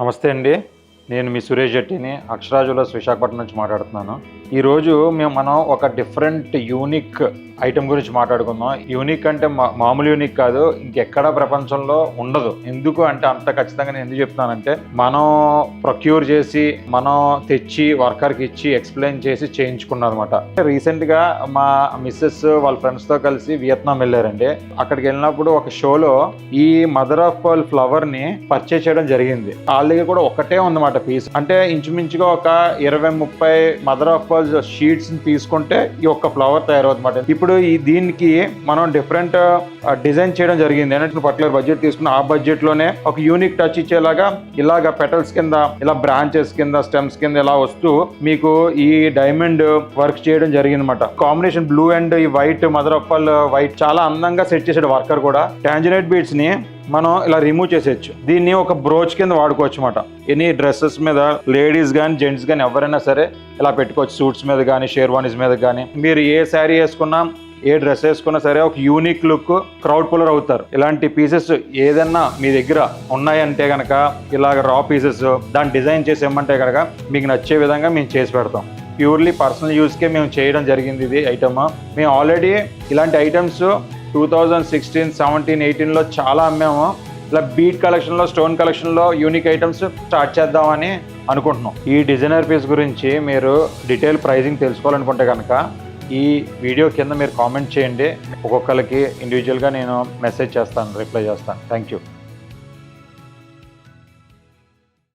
నమస్తే అండి. నేను మీ సురేష్ జెట్టిని అక్షరా జ్యువెలర్స్ విశాఖపట్నం నుంచి మాట్లాడుతున్నాను. ఈరోజు మనం ఒక డిఫరెంట్ యూనిక్ ఐటెం గురించి మాట్లాడుకుందాం. యూనిక్ అంటే మామూలు యూనిక్ కాదు, ఇంకెక్కడా ప్రపంచంలో ఉండదు. ఎందుకు అంటే అంత ఖచ్చితంగా నేను ఎందుకు చెప్తున్నానంటే, మనం ప్రొక్యూర్ చేసి మనం తెచ్చి వర్కర్కి ఇచ్చి ఎక్స్ప్లెయిన్ చేసి చేయించుకున్నాం అనమాట. రీసెంట్గా మా మిస్సెస్ వాళ్ళ ఫ్రెండ్స్తో కలిసి వియత్నాం వెళ్ళారండి. అక్కడికి వెళ్ళినప్పుడు ఒక షోలో ఈ మదర్ ఆఫ్ పర్ల్ ఫ్లవర్ని పర్చేస్ చేయడం జరిగింది. వాళ్ళ దగ్గర కూడా ఒకటే ఉందన్నమాట పీస్. అంటే ఇంచుమించుగా ఒక 20-30 మదర్ ఆఫ్ పర్ల్ షీట్స్ తీసుకుంటే ఈ ఒక్క ఫ్లవర్ తయారవుతుందన్నమాట. ఇప్పుడు దీనికి మనం డిఫరెంట్ డిజైన్ చేయడం జరిగింది. ఏంటంటే పర్టికులర్ బడ్జెట్ తీసుకున్న ఆ బడ్జెట్ లోనే ఒక యూనిక్ టచ్ ఇచ్చేలాగా ఇలాగ పెటల్స్ కింద, ఇలా బ్రాంచెస్ కింద, స్టెమ్స్ కింద ఇలా వస్తూ మీకు ఈ డైమండ్ వర్క్ చేయడం జరిగింది అనమాట. కాంబినేషన్ బ్లూ అండ్ ఈ white, mother of pearl white చాలా అందంగా సెట్ చేసాడు వర్కర్ కూడా. టాంజనైట్ బీడ్స్ ని మనం ఇలా రిమూవ్ చేసేయచ్చు. దీన్ని ఒక బ్రోచ్ కింద వాడుకోవచ్చు అనమాట. ఎనీ డ్రెస్సెస్ మీద లేడీస్ కానీ జెంట్స్ కానీ ఎవరైనా సరే ఇలా పెట్టుకోవచ్చు. సూట్స్ మీద కానీ, షేర్వానీస్ మీద కానీ, మీరు ఏ శారీ వేసుకున్నా, ఏ డ్రెస్ వేసుకున్నా సరే ఒక యూనిక్ లుక్, క్రౌడ్ పుల్లర్ అవుతారు. ఇలాంటి పీసెస్ ఏదన్నా మీ దగ్గర ఉన్నాయంటే కనుక, ఇలాగ రా పీసెస్ దాన్ని డిజైన్ చేసి ఇవ్వమంటే కనుక మీకు నచ్చే విధంగా మేము చేసి పెడతాం. ప్యూర్లీ పర్సనల్ యూస్కే మేము చేయడం జరిగింది ఇది ఐటమ్. మేము ఆల్రెడీ ఇలాంటి ఐటమ్స్ 2016, 17, 18లో చాలా అమ్మాము. ఇలా బీట్ కలెక్షన్లో, స్టోన్ కలెక్షన్లో యూనిక్ ఐటమ్స్ స్టార్ట్ చేద్దామని అనుకుంటున్నాం. ఈ డిజైనర్ పీస్ గురించి మీరు డీటెయిల్ ప్రైజింగ్ తెలుసుకోవాలనుకుంటే కనుక ఈ వీడియో కింద మీరు కామెంట్ చేయండి. ఒక్కొక్కరికి ఇండివిజువల్గా నేను మెసేజ్ చేస్తాను, రిప్లై చేస్తాను. Thank you.